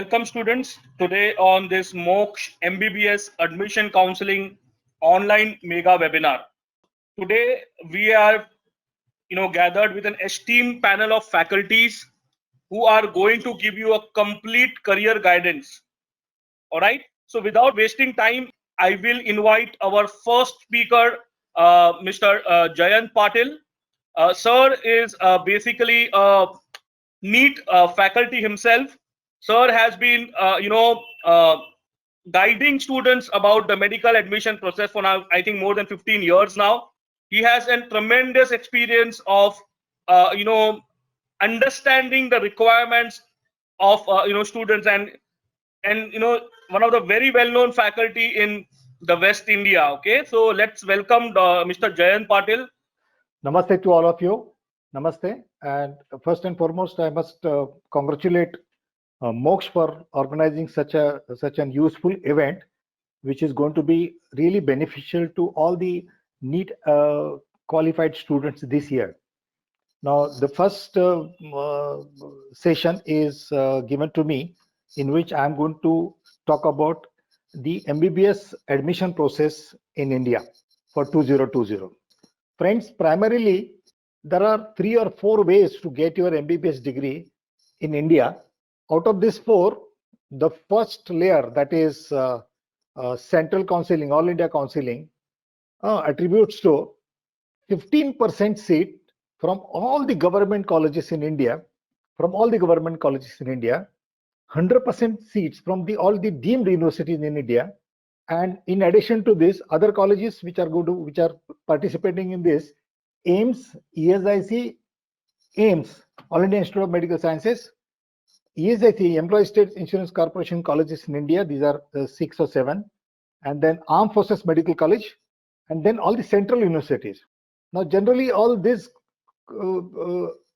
welcome students today on this Moksha MBBS Admission Counseling online mega webinar. Today we are gathered with an esteemed panel of faculties who are going to give you a complete career guidance. All right. So without wasting time, I will invite our first speaker, Mr. Jayant Patil. Sir is basically a NEET faculty himself. Sir has been, guiding students about the medical admission process for now, I think more than 15 years now. He has a tremendous experience of, understanding the requirements of, students and one of the very well-known faculty in the West India. Okay, so let's welcome Mr. Jayant Patil. Namaste to all of you. Namaste. And first and foremost, I must congratulate Moksha for organizing such an useful event, which is going to be really beneficial to all the NEET qualified students this year. Now, the first session is given to me, in which I'm going to talk about the MBBS admission process in India for 2020. Friends, primarily, there are 3 or 4 ways to get your MBBS degree in India. Out of these 4, the first layer, that is Central Counseling, All India Counseling, attributes to 15% seat from all the government colleges in India, 100% seats from all the deemed universities in India, and in addition to this, other colleges which are participating in this: AIIMS, ESIC, AIIMS, All India Institute of Medical Sciences, ESIC, Employees State Insurance Corporation colleges in India. These are 6 or 7, and then Armed Forces Medical College, and then all the central universities. Now, generally, all this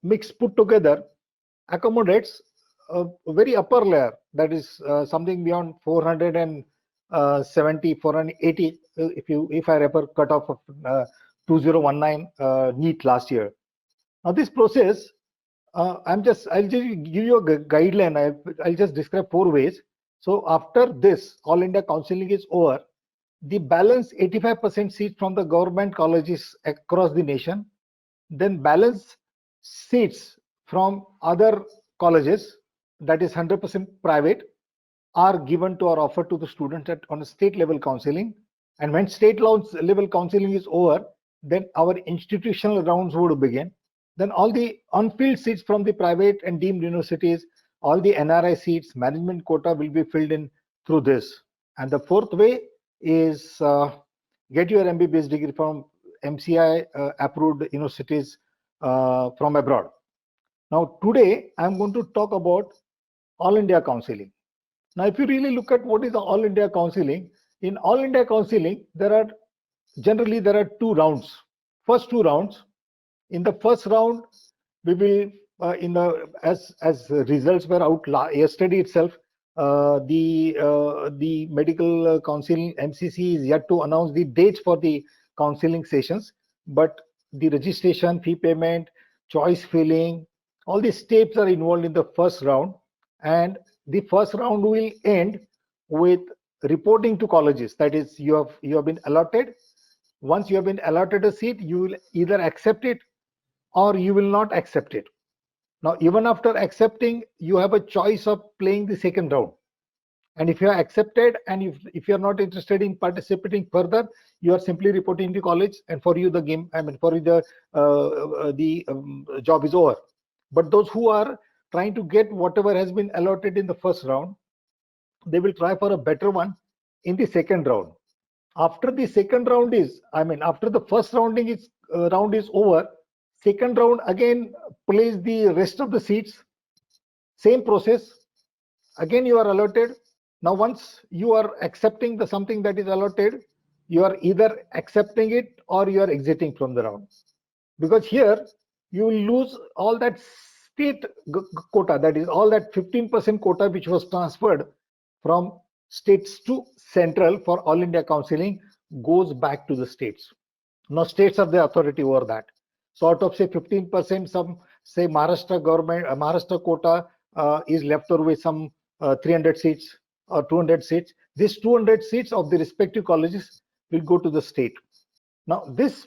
mix put together accommodates a very upper layer, that is something beyond 470, 480, if I refer cutoff of 2019 NEET last year. Now, this process, I'll just give you a guideline. I'll just describe 4 ways. So after this, All India Counseling is over, the balance 85% seats from the government colleges across the nation, then balance seats from other colleges, that is 100% private, are given to or offered to the students on a state level counseling. And when state level counseling is over, then our institutional rounds would begin. Then all the unfilled seats from the private and deemed universities, all the NRI seats, management quota will be filled in through this. And the 4th way is get your MBBS degree from MCI approved universities from abroad. Now, today I'm going to talk about All India Counseling. Now, if you really look at what is the All India Counseling, in All India Counseling, there are 2 rounds. First 2 rounds. In the first round, we will as results were out yesterday itself. The medical council MCC is yet to announce the dates for the counseling sessions, but the registration, fee payment, choice filling, all the steps are involved in the first round, and the first round will end with reporting to colleges. That is, you have been allotted. Once you have been allotted a seat, you will either accept it or you will not accept it. Now, even after accepting, you have a choice of playing the second round. And if you are accepted and if you are not interested in participating further, you are simply reporting to college, and for you the game, for you the job is over. But those who are trying to get whatever has been allotted in the first round, they will try for a better one in the second round. After the second round after the first round is over, second round again plays the rest of the seats. Same process. Again, you are allotted. Now, once you are accepting something that is allotted, you are either accepting it or you are exiting from the round. Because here you will lose all that state quota, that is all that 15% quota which was transferred from states to central for All India Counseling goes back to the states. Now, states have the authority over that. So out of say 15%, some say Maharashtra government, Maharashtra quota is left over with some 300 seats or 200 seats. These 200 seats of the respective colleges will go to the state. Now, this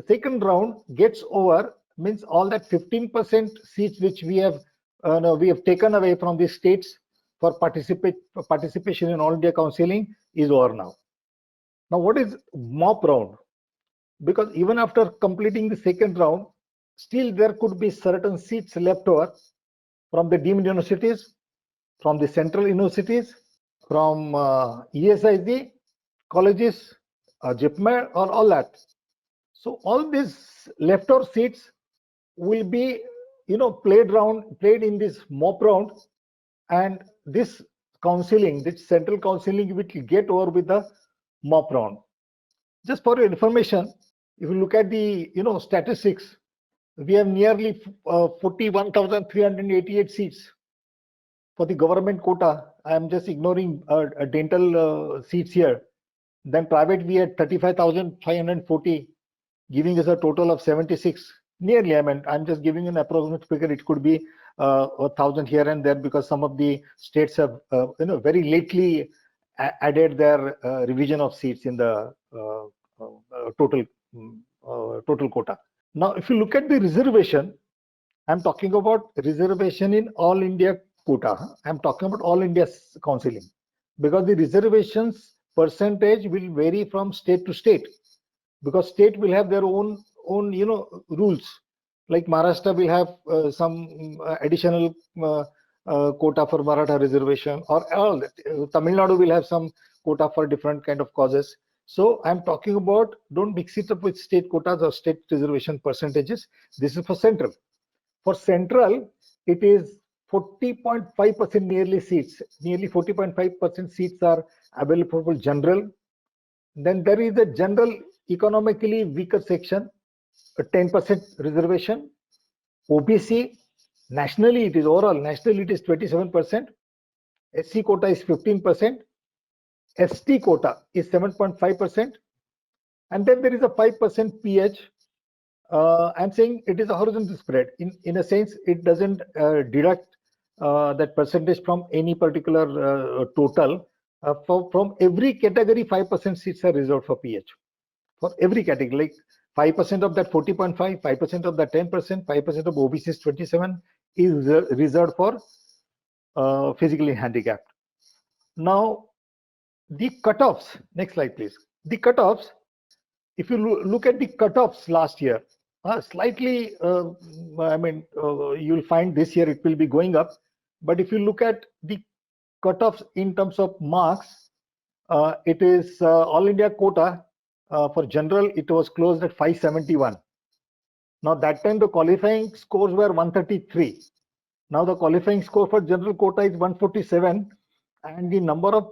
second round gets over, means all that 15% seats which we have taken away from the states for participation in All India Counseling is over now. Now, what is mop round? Because even after completing the second round, still there could be certain seats left over from the deemed universities, from the central universities, from ESIC colleges, JIPMER, or all that. So all these leftover seats will be, played in this mop round, and this counseling, this central counseling, will get over with the mop round. Just for your information, if you look at the statistics, we have nearly 41,388 seats for the government quota. I am just ignoring dental seats here. Then private, we had 35,540, giving us a total of 76. Nearly, I'm just giving an approximate figure. It could be 1,000 here and there, because some of the states have very lately added their revision of seats in the total quota. Now, if you look at the reservation, I'm talking about reservation in all India quota. I'm talking about all India counseling, because the reservations percentage will vary from state to state, because state will have their own rules. Like Maharashtra will have some additional quota for Maratha reservation, or Tamil Nadu will have some quota for different kind of causes. So I'm talking about, don't mix it up with state quotas or state reservation percentages. This is for central. For central, it is 40.5% nearly seats. Nearly 40.5% seats are available for general. Then there is a general economically weaker section, a 10% reservation. OBC, nationally it is overall, nationally it is 27%. SC quota is 15%. ST quota is 7.5%. And then there is a 5% PH. I'm saying it is a horizontal spread. In a sense, it doesn't deduct that percentage from any particular total. From every category, 5% seats are reserved for PH. For every category, like 5% of that 40.5, 5% of that 10%, 5% of OBC's 27 is reserved for physically handicapped. Now, the cutoffs. Next slide, please. The cutoffs. If you look at the cutoffs last year, slightly, you'll find this year it will be going up. But if you look at the cutoffs in terms of marks, it is all India quota. For general, it was closed at 571. Now that time the qualifying scores were 133. Now the qualifying score for general quota is 147, and the number of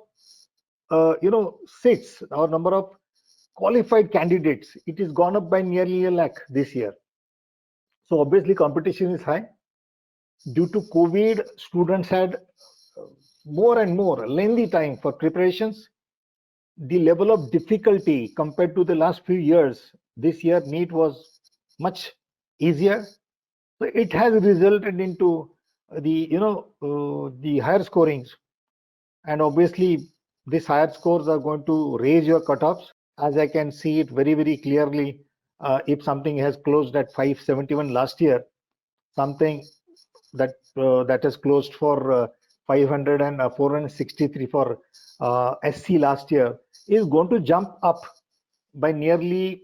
seats or number of qualified candidates, it is gone up by nearly 1 lakh this year. So obviously competition is high. Due to COVID, students had more and more lengthy time for preparations. The level of difficulty compared to the last few years, this year NEET was much easier. So it has resulted into the higher scorings, and obviously these higher scores are going to raise your cutoffs. As I can see it very, very clearly, if something has closed at 571 last year, something that has closed for 500 and 463 for SC last year is going to jump up by nearly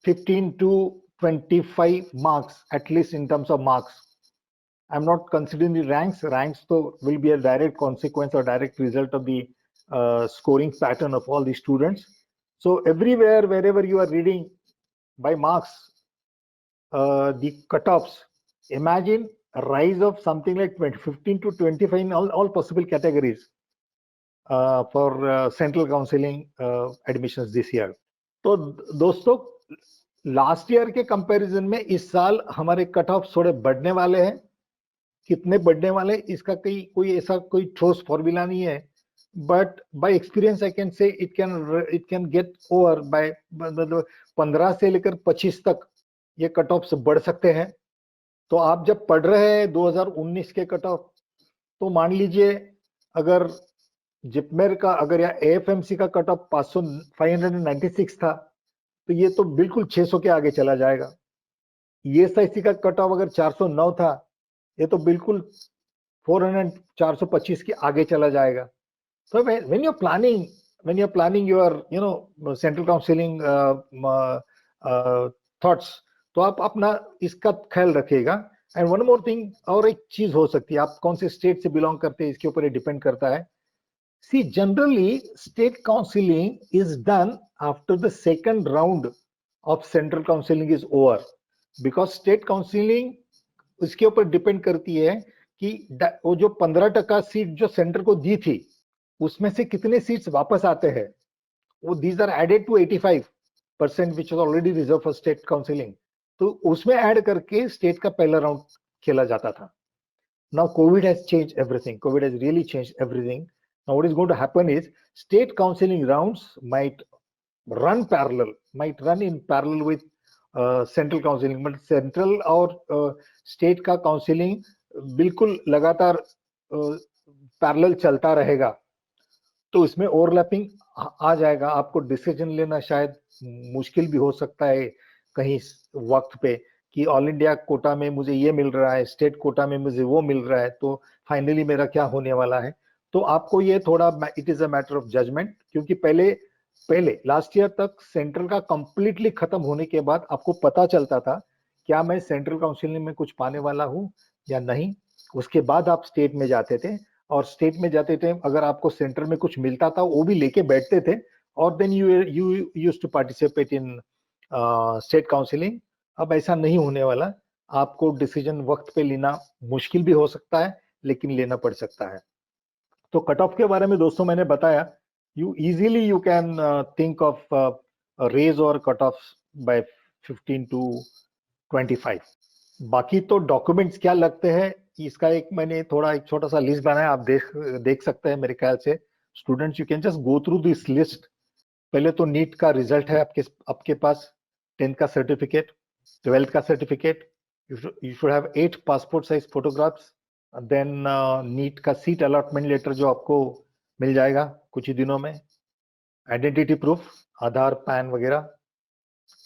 15 to 25 marks, at least in terms of marks. I'm not considering the ranks. Ranks though will be a direct consequence or direct result of the scoring pattern of all the students. So everywhere, wherever you are reading by marks, the cutoffs, imagine a rise of something like 15 to 25 in all possible categories for central counseling admissions this year. तो दोस्तों, last year के comparison में इस साल हमारे cut off थोड़े बढ़ने वाले हैं. कितने बढ़ने वाले इसका कोई ऐसा कोई ठोस फॉर्मूला नहीं है, but by experience I can say it can get over by 15 से लेकर 25 तक ये कट ऑफ बढ़ सकते हैं. तो आप जब पढ़ रहे हैं 2019 के कट ऑफ, तो मान लीजिए अगर जिपमेर का अगर या एएफएमसी का कट ऑफ 596 था, तो ये तो बिल्कुल 600 के आगे चला जाएगा। ईएसआईसी का कट ऑफ अगर 409 था, ये तो बिल्कुल 425 के आगे चला जाएगा। So when you're planning your central counseling thoughts, तो आप अपना इसका ख्याल रखिएगा। एंड वन मोर थिंग, और एक चीज हो सकती है, आप कौन से स्टेट से बिलोंग करते हैं इसके ऊपर ये डिपेंड करता है। See, generally, state counseling is done after the second round of central counseling is over, because state counseling इसके ऊपर डिपेंड करती है कि वो जो 15% सीट जो सेंटर को दी थी, उसमें से कितने सीट्स वापस आते हैं। वो these are added to 85% which was already reserve for state counselling, तो उसमें ऐड करके स्टेट का पहला राउंड खेला जाता था। Now COVID has changed everything. COVID has really changed everything. Now what is going to happen is state counseling rounds might run in parallel with central counseling, but central और state का counseling बिल्कुल लगातार parallel चलता रहेगा, तो इसमें overlapping आ जाएगा। आपको डिसीजन लेना शायद मुश्किल भी हो सकता है कहीं वक्त पे कि ऑल इंडिया कोटा में मुझे ये मिल रहा है, स्टेट कोटा में मुझे वो मिल रहा है, तो फाइनली मेरा क्या होने वाला है। तो आपको ये थोड़ा, it is a matter of judgement, क्योंकि पहले लास्ट ईयर तक सेंट्रल का कंप्लीटली खत्म होने के बाद आपको पता चलता था क्या मैं सेंट्रल काउंसिलिंग में कुछ पाने वाला हूं या नहीं। उसके बाद आप स्टेट में जाते थे, और स्टेट में जाते थे, अगर आपको सेंटर में कुछ मिलता था वो भी लेके बैठते थे, और then you used to participate in state counselling. अब ऐसा नहीं होने वाला। आपको डिसीजन वक्त पे लेना मुश्किल भी हो सकता है, लेकिन लेना पड़ सकता है। तो कट ऑफ के बारे में दोस्तों मैंने बताया, you can think of raise और कट ऑफ बाय 15 to 25। बाकी तो डॉक्यूमेंट्स क्या लगते हैं, इसका मैंने थोड़ा एक छोटा सा लिस्ट बनाया, आप देख सकते हैं मेरे ख्याल से। Students, you can just go through this list. पहले तो नीट का रिजल्ट है आपके पास, 10th का सर्टिफिकेट, 12th का certificate, you should have 8 passport size photographs. Then NEET का सीट अलॉटमेंट लेटर जो आपको मिल जाएगा कुछ ही दिनों में, आइडेंटिटी प्रूफ, आधार, पैन वगैरह,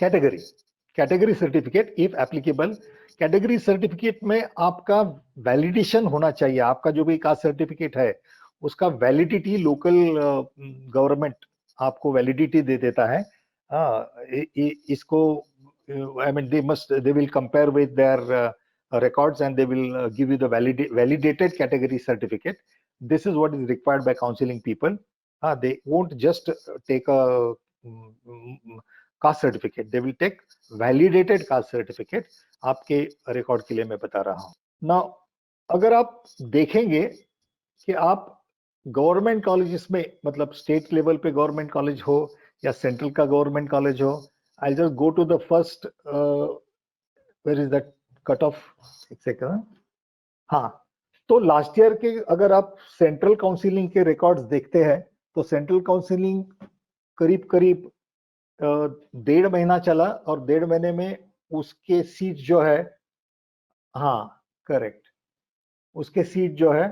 category certificate if applicable. Category certificate में आपका वैलिडेशन होना चाहिए। आपका जो भी कास्ट सर्टिफिकेट है उसका वैलिडिटी लोकल गवर्नमेंट आपको वैलिडिटी दे देता है। इसको I mean they will compare with their records and they will give you the validated category certificate. This is what is required by counseling people. They won't just take a caste certificate, they will take validated caste certificate. आपके record के लिए मैं बता रहा हूं ना। अगर आप देखेंगे कि आप गवर्नमेंट कॉलेजेस में, मतलब स्टेट लेवल पे गवर्नमेंट कॉलेज हो या सेंट्रल का गवर्नमेंट कॉलेज हो, I just go to the first, where is that cut off, एक सेकंड। हाँ, तो लास्ट ईयर के अगर आप सेंट्रल काउंसिलिंग के रिकॉर्ड्स देखते हैं, तो सेंट्रल काउंसिलिंग करीब करीब 1.5 महीना चला, और 1.5 महीने में उसके सीट जो है, हाँ करेक्ट, उसके सीट जो है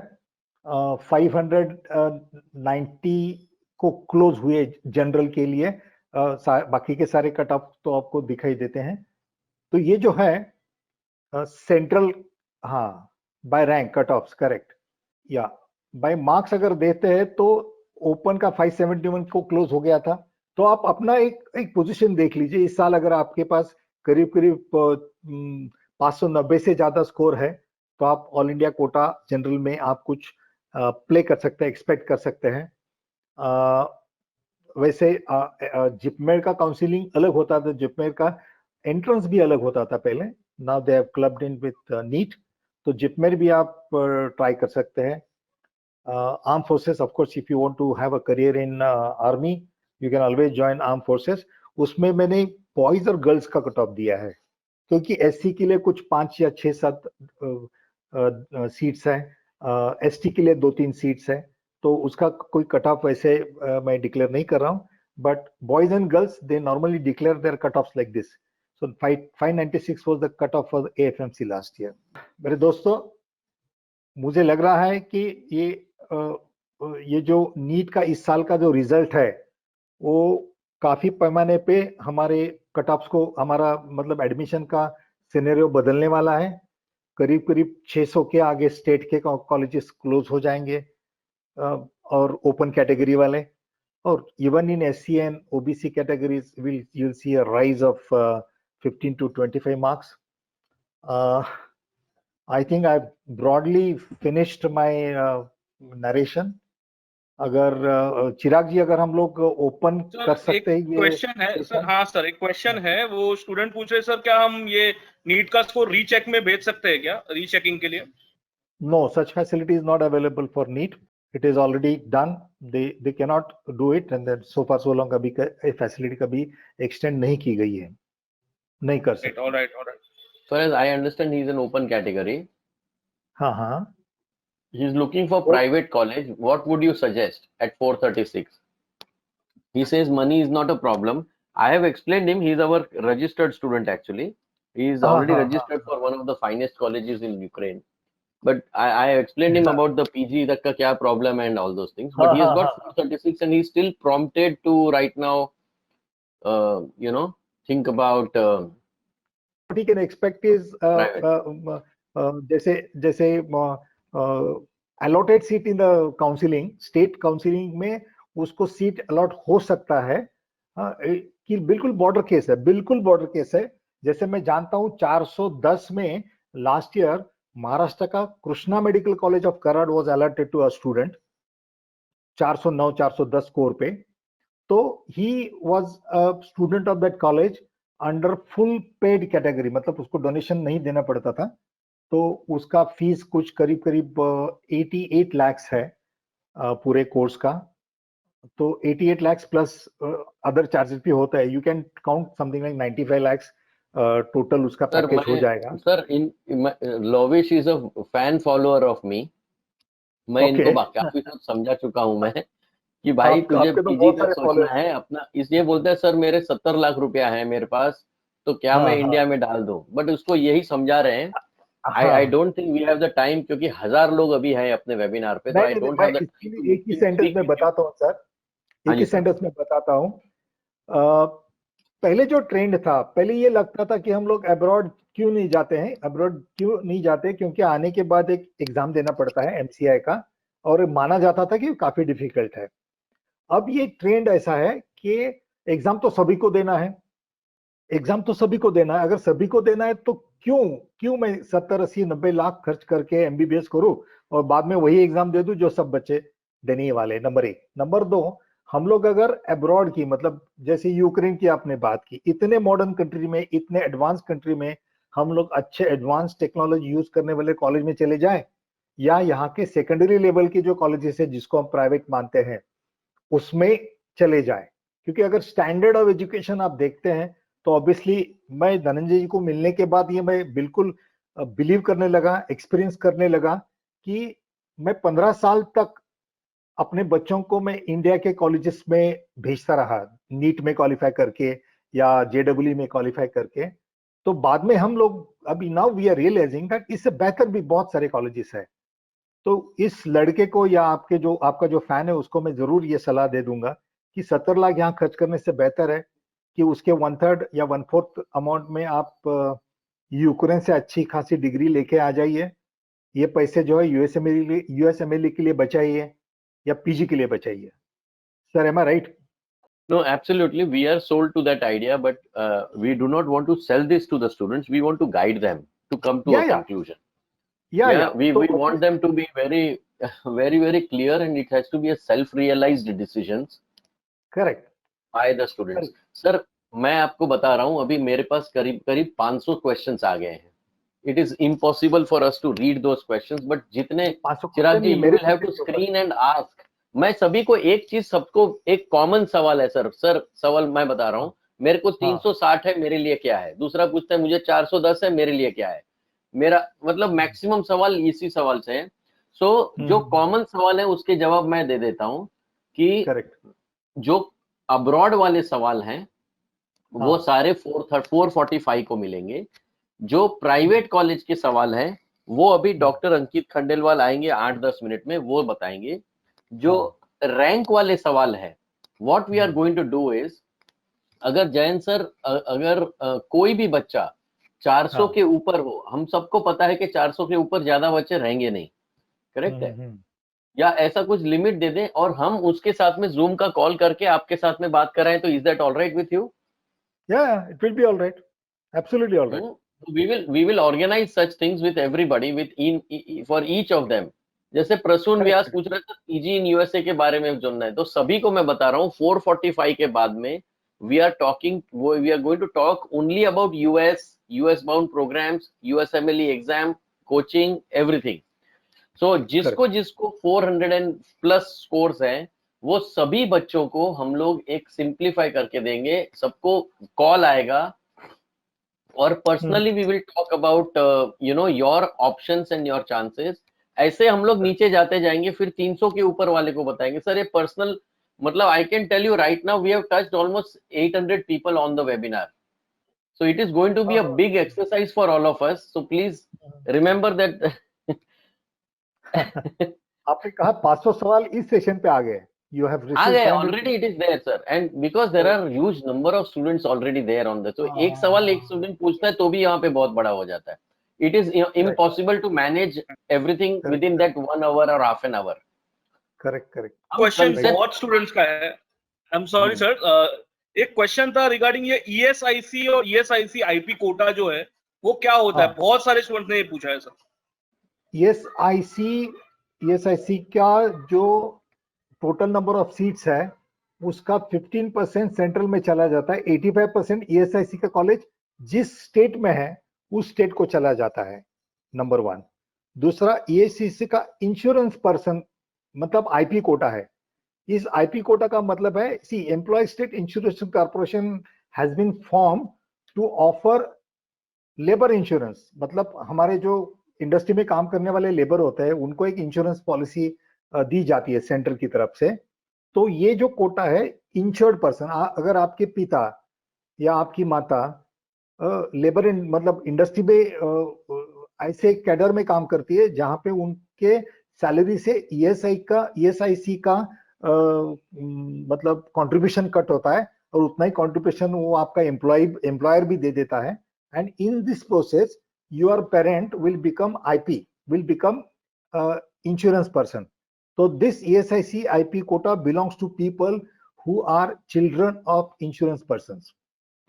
590 को क्लोज हुए जनरल के लिए। बाकी के सारे कट ऑफ तो आपको दिखाई देते हैं। तो ये जो है सेंट्रल, हाँ by rank cut off, correct, या बाय मार्क्स अगर देते हैं तो ओपन का 571 को क्लोज हो गया था। तो आप अपना एक पोजीशन देख लीजिए। इस साल अगर आपके पास करीब करीब 590 से ज्यादा स्कोर है, तो आप ऑल इंडिया कोटा जनरल में आप कुछ प्ले कर सकते हैं, एक्सपेक्ट कर सकते हैं। वैसे जिपमेर का काउंसिलिंग अलग होता था, जिपमेर का एंट्रेंस भी अलग होता था पहले। Now they have clubbed in with NEET, तो जिपमेर भी आप ट्राई कर सकते हैं। Arm forces, of course if you want to have a career in army, you can always join arm forces. उसमें मैंने बॉयज और गर्ल्स का कट ऑफ दिया है, क्योंकि एससी के लिए कुछ 5 या 6-7 सीट्स हैं, एसटी के लिए 2-3 सीट्स हैं, तो उसका कोई कट ऑफ वैसे मैं डिक्लेयर नहीं कर रहा हूं। But boys and girls they normally declare there cut offs like this. So 596 was the cut off for AFMC last year. मेरे दोस्तों, मुझे लग रहा है कि ये ये जो नीट का इस साल का जो रिजल्ट है वो काफी पैमाने पे हमारे कट ऑफ्स को, हमारा मतलब एडमिशन का सिनेरियो बदलने वाला है। करीब करीब 600 के आगे स्टेट के कॉलेजेस क्लोज हो जाएंगे, और ओपन कैटेगरी वाले, और even in SC and OBC categories you'll see a rise of 15 to 25 marks. I think I've broadly finished my narration. अगर चिराग जी, अगर हम लोग ओपन कर सर एक सकते हैं ये क्वेश्चन है सर, सेशन। हाँ सर एक क्वेश्चन है, वो स्टूडेंट पूछ रहे सर क्या हम ये नीट का स्कोर रीचेक में भेज सकते हैं क्या, रीचेकिंग के लिए? No, such facility is not available for NEET. It is already done. They cannot do it, and then so far so long अभी फैसिलिटी कभी एक्सटेंड नहीं की गई है, नहीं कर सकते। All right, all right. So as I understand, he is an open category. हाँ हाँ। He is looking for private college. What would you suggest at 436? He says money is not a problem. I have explained him. He is our registered student actually. He is already registered for one of the finest colleges in Ukraine. But I explained him about the PG, the kya problem and all those things. But he has got 436 and he's still prompted to right now, think about. What he can expect is जैसे allotted seat in the counseling, state counseling में उसको seat allot हो सकता है, कि बिल्कुल border case है, बिल्कुल बॉर्डर केस है। जैसे मैं जानता हूं 410 में लास्ट ईयर महाराष्ट्र का Krishna medical college of Karad was allotted to a student 409 410 score पे। तो he was a student of that college under full paid category, मतलब उसको डोनेशन नहीं देना पड़ता था। तो उसका फीस कुछ करीब करीब 88 लाख है पूरे कोर्स का। तो 88 लाख प्लस अदर चार्जेस भी होता है। You can count something like 95 lakh total उसका पैकेज हो जाएगा। Sir Lovish is a fan follower of me. मैं इनको काफी कुछ समझा चुका हूं मैं कि भाई तुझे पीजी का सोचना है अपना, इसलिए बोलते हैं सर मेरे 70 लाख रुपया है मेरे पास, तो क्या मैं इंडिया में डाल दूं। बट उसको यही समझा रहे हैं। I don't think we have the time, क्योंकि 1000 लोग अभी हैं अपने वेबिनार पे, तो I don't have the time. एक ही सेंटेंस में बताता हूँ सर, एक ही सेंटेंस में बताता हूँ। पहले जो ट्रेंड था, पहले ये लगता था कि हम लोग अब्रॉड क्यों नहीं जाते हैं, अब्रॉड क्यों नहीं जाते, क्योंकि आने के बाद एक एग्जाम देना पड़ता है MCI का, और माना जाता था कि काफी डिफिकल्ट है। अब ये ट्रेंड ऐसा है कि एग्जाम तो सभी को देना है, एग्जाम तो सभी को देना है। अगर सभी को देना है तो क्यों मैं 70 80 90 लाख खर्च करके MBBS करूं और बाद में वही एग्जाम दे दूं जो सब बच्चे देने वाले। नंबर 1। नंबर 2, हम लोग अगर अब्रॉड की, मतलब जैसे यूक्रेन की आपने बात की, इतने मॉडर्न कंट्री में, इतने एडवांस कंट्री में हम लोग अच्छे एडवांस टेक्नोलॉजी यूज करने वाले कॉलेज में चले जाए, या यहाँ के सेकेंडरी लेवल के जो कॉलेजेस है जिसको हम प्राइवेट मानते हैं उसमें चले जाए। क्योंकि अगर स्टैंडर्ड ऑफ एजुकेशन आप देखते हैं तो ऑब्वियसली मैं धनंजय जी को मिलने के बाद ये मैं बिल्कुल बिलीव करने लगा, एक्सपीरियंस करने लगा कि मैं 15 साल तक अपने बच्चों को मैं इंडिया के कॉलेजेस में भेजता रहा, नीट में क्वालिफाई करके या JEE में क्वालिफाई करके। तो बाद में हम लोग अभी now we are realizing that इससे बेहतर भी बहुत सारे कॉलेजेस है। तो इस लड़के को या आपका जो फैन है उसको मैं जरूर ये सलाह दे दूंगा कि 70 लाख यहाँ खर्च करने से बेहतर है कि उसके 1/3 या 1/4 अमाउंट में आप यूक्रेन से अच्छी खासी डिग्री लेके आ जाइए। ये पैसे जो है USMLE के लिए बचाइए या PG के लिए बचाइए। Sir, am I right? No, absolutely. We are sold to that idea, but we do not want to sell this to the students. We want to guide them to come to a conclusion. Yeah. We want them to be very, very, very clear, and it has to be a self-realized decisions. Correct. By the students. Sir, मैं आपको बता रहा हूँ, अभी मेरे पास करीब 500 questions आ गए हैं। It is impossible for us to read those questions, but जितने चिराग जी, you will have to screen and ask. मैं सभी को एक चीज, सबको एक कॉमन सवाल है सर सवाल मैं बता रहा हूँ। मेरे को 360 है, मेरे लिए क्या है। दूसरा पूछता है मुझे 410 है, मेरे लिए क्या है। मेरा मतलब मैक्सिमम सवाल इसी सवाल से है। सो जो कॉमन सवाल है उसके जवाब मैं दे देता हूँ कि जो अब्रॉड वाले सवाल हैं वो सारे 445 को मिलेंगे। जो प्राइवेट कॉलेज के सवाल हैं वो अभी डॉक्टर अंकित खंडेलवाल आएंगे 8-10 मिनट में, वो बताएंगे। जो रैंक वाले सवाल है, what we are going to do is, अगर जयंत सर अगर कोई भी बच्चा 400 के ऊपर हो, हम सबको पता है कि 400 के ऊपर ज्यादा बच्चे रहेंगे नहीं, करेक्ट है, या ऐसा कुछ लिमिट दे दें और हम उसके साथ में जूम का कॉल करके आपके साथ में बात कराएं, तो is that all right with you? Yeah, it will be all right. Absolutely all right. We will organize such things with everybody, for each of them. जैसे प्रसून व्यास पूछ रहे थे पीजी इन यूएसए के बारे में जानना है, तो सभी को मैं बता रहा हूँ 4:45 के बाद में we are going to talk only about US bound programs, USMLE exam, coaching, everything. So जिसको 400 and plus scores हैं, वो सभी बच्चों को हम लोग एक सिंप्लीफाई करके देंगे, सबको कॉल आएगा और personally we will talk about your options and your chances. ऐसे हम लोग नीचे जाते जाएंगे, फिर 300 के ऊपर वाले को बताएंगे सर ये पर्सनल, मतलब I can tell you right now we have touched almost 800 people on the webinar, so it is going to be a big exercise for all of us, so please remember that. आपने कहा 500 सवाल इस session पे आ गए, you have uh received गए 500 already, it is there sir, and because there are huge number of students already there on the, so एक सवाल एक स्टूडेंट पूछता है तो भी यहाँ पे बहुत बड़ा हो जाता है, it is impossible to manage everything within that 1 hour or half an hour. correct. Question बहुत स्टूडेंट्स का है, आई एम सॉरी सर, एक क्वेश्चन था रिगार्डिंग ये ESIC और ESIC IP कोटा जो है वो क्या होता है, बहुत सारे स्टूडेंट्स ने ये पूछा है सर। ESIC का जो टोटल नंबर ऑफ सीट्स है उसका 15% सेंट्रल में चला जाता है, 85% ESIC का कॉलेज जिस स्टेट में है उस स्टेट को चला जाता है, नंबर 1। दूसरा ESIC का इंश्योरेंस पर्सन मतलब IP कोटा है। इस IP कोटा का मतलब है see employ state insurance corporation has been form to offer labour insurance, मतलब हमारे जो इंडस्ट्री में काम करने वाले लेबर होते हैं उनको एक इंश्योरेंस पॉलिसी दी जाती है सेंट्रल की तरफ से। तो ये जो कोटा है इंश्योर्ड पर्सन, अगर आपके पिता या आपकी माता लेबर मतलब इंडस्ट्री में ऐसे कैडर में काम करती है जहां पे उनके सैलरी से ESIC का मतलब कंट्रीब्यूशन कट होता है और उतना ही कंट्रीब्यूशन वो आपका एम्प्लॉयर भी दे देता है, and in this process your parent will become IP, will become insurance person. So this ESIC IP quota belongs to people who are children of insurance persons.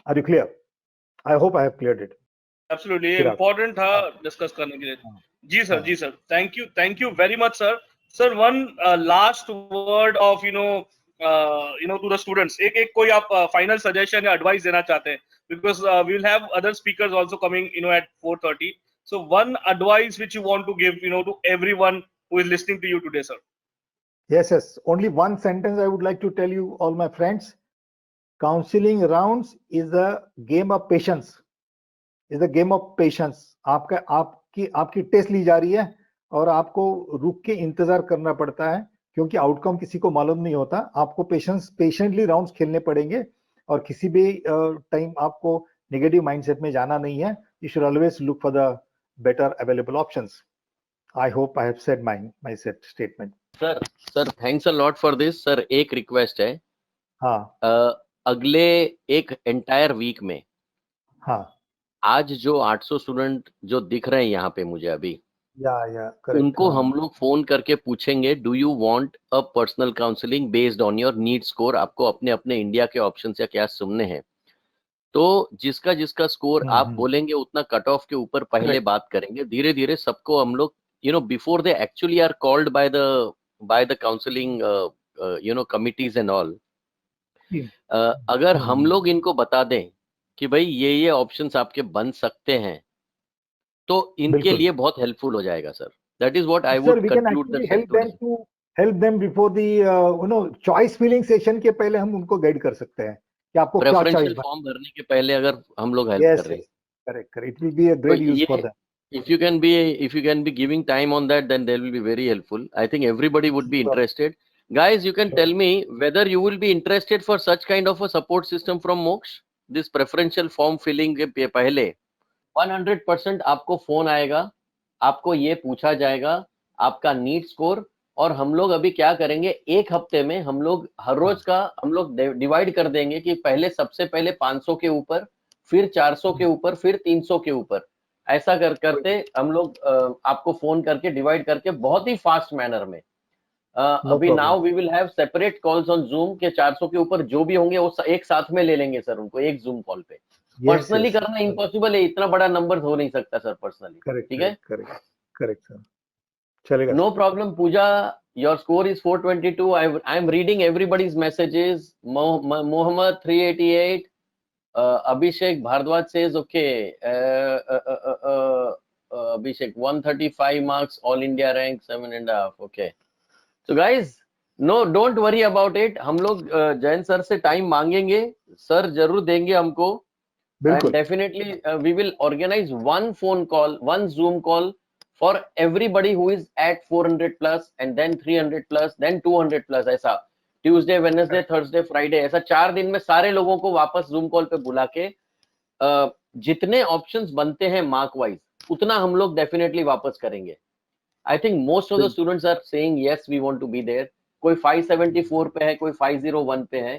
Are you clear? I hope I have cleared it. Absolutely, important था discuss करने के लिए। जी sir, thank you very much sir. Sir, one last word of to the students, एक कोई आप final suggestion या advice देना चाहते हैं, because we will have other speakers also coming at 4:30, so one advice which you want to give to everyone who is listening to you today sir. Yes, only one sentence I would like to tell you all my friends. Counseling rounds is a game of patience, आपकी test ली जा रही है और आपको रुक के इंतजार करना पड़ता है क्योंकि आउटकम किसी को मालूम नहीं होता। आपको पेशेंटली राउंड्स खेलने पड़ेंगे और किसी भी टाइम आपको नेगेटिव माइंडसेट में जाना नहीं है। You should always look for the better available options. I hope I have said my statement. Sir thanks a lot for this. Sir एक रिक्वेस्ट है, हाँ अगले एक एंटायर वीक में, हाँ आज जो 800 स्टूडेंट जो दिख रहे हैं यहाँ पे मुझे अभी, करेक्ट, उनको हम लोग फोन करके पूछेंगे do you want a personal counselling based on your need score. आपको अपने अपने इंडिया के ऑप्शन या क्या सुनने हैं, तो जिसका स्कोर आप बोलेंगे उतना कट ऑफ के ऊपर पहले बात करेंगे। धीरे धीरे सबको हम लोग before they actually are called by the counselling committees and all, अगर हम लोग इनको बता दें कि भाई ये ऑप्शंस आपके बन सकते हैं, तो इनके लिए बहुत हेल्पफुल हो जाएगा sir. That is what I would conclude. Help them before the choice filling session के पहले हम उनको गाइड कर सकते हैं कि आपको क्या प्रेफरेंशियल फॉर्म भरने के पहले अगर हम लोग हेल्प कर रहे हैं, correct, it will be a great use for that. If you can be giving time on that, then that will be very helpful. I think everybody would be interested. Guys, you can tell me whether you will be interested for such kind of a support system from Moksha. This preferential form filling के पहले 100% आपको phone आएगा, आपको ये पूछा जाएगा आपका need score और हम लोग अभी क्या करेंगे, एक हफ्ते में हम लोग हर रोज का हम लोग डिवाइड कर देंगे कि पहले सबसे पहले 500 के ऊपर, फिर 400 के ऊपर, फिर 300 के ऊपर, ऐसा करते हम लोग आपको फोन करके डिवाइड करके बहुत ही फास्ट मैनर में अभी now we will have separate calls on Zoom के 400 के ऊपर जो भी होंगे वो एक साथ में ले लेंगे सर उनको एक जूम कॉल पे। पर्सनली करना इम्पॉसिबल है, इतना बड़ा नंबर हो नहीं सकता सर पर्सनली। ठीक है, करेक्ट सर, चलेगा। No problem Pooja, your score is 422। I am reading everybody's messages. Mohammad 388, Abhishek Bhardwaj says okay, Abhishek 135 marks, all India rank 7.5, okay. So guys, no don't worry about it, हम लोग Jain sir से time मांगेंगे, sir जरूर देंगे हमको, and definitely we will organize one phone call, one Zoom call for everybody who is at 400 plus and then 300 plus then 200 plus, ऐसा Tuesday, Wednesday, Thursday, Friday, ऐसा 4 दिन में सारे लोगों को वापस जूम कॉल पे बुला के जितने ऑप्शंस बनते हैं मार्क वाइज उतना हम लोग डेफिनेटली वापस करेंगे। I think most of the students are saying yes we want to be there. कोई 574 पे है, कोई 501 पे है।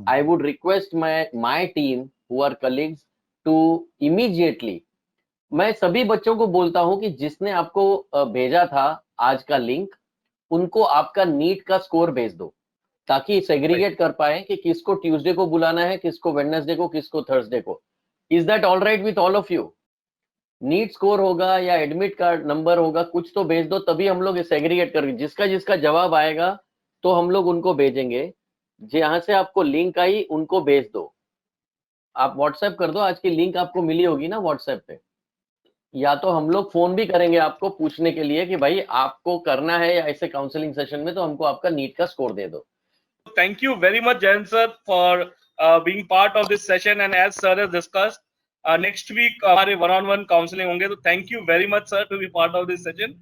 I would request my team who are colleagues to immediately, मैं सभी बच्चों को बोलता हूं कि जिसने आपको भेजा था आज का लिंक उनको आपका नीट का स्कोर भेज दो ताकि सेग्रीगेट कर पाए कि किसको ट्यूसडे को बुलाना है, किसको वेडनेसडे को, किसको थर्सडे को। Is that all right with all of you? NEET score होगा या एडमिट कार्ड नंबर होगा, कुछ तो भेज दो, तभी हम लोग सेग्रीगेट करेंगे। जिसका जिसका जवाब आएगा तो हम लोग उनको भेजेंगे। जहां से आपको लिंक आई उनको भेज दो, आप व्हाट्सएप कर दो। आज की लिंक आपको मिली होगी ना व्हाट्सएप पे, या तो हम लोग फोन भी करेंगे आपको पूछने के लिए कि भाई आपको करना है या ऐसे काउंसलिंग सेशन में, तो हमको आपका नीट का स्कोर दे दो। Thank you very much, Jain sir, for being part of this session. And as sir has discussed, next week हमारे one-on-one counseling होंगे, तो thank you very much sir to be part of this session.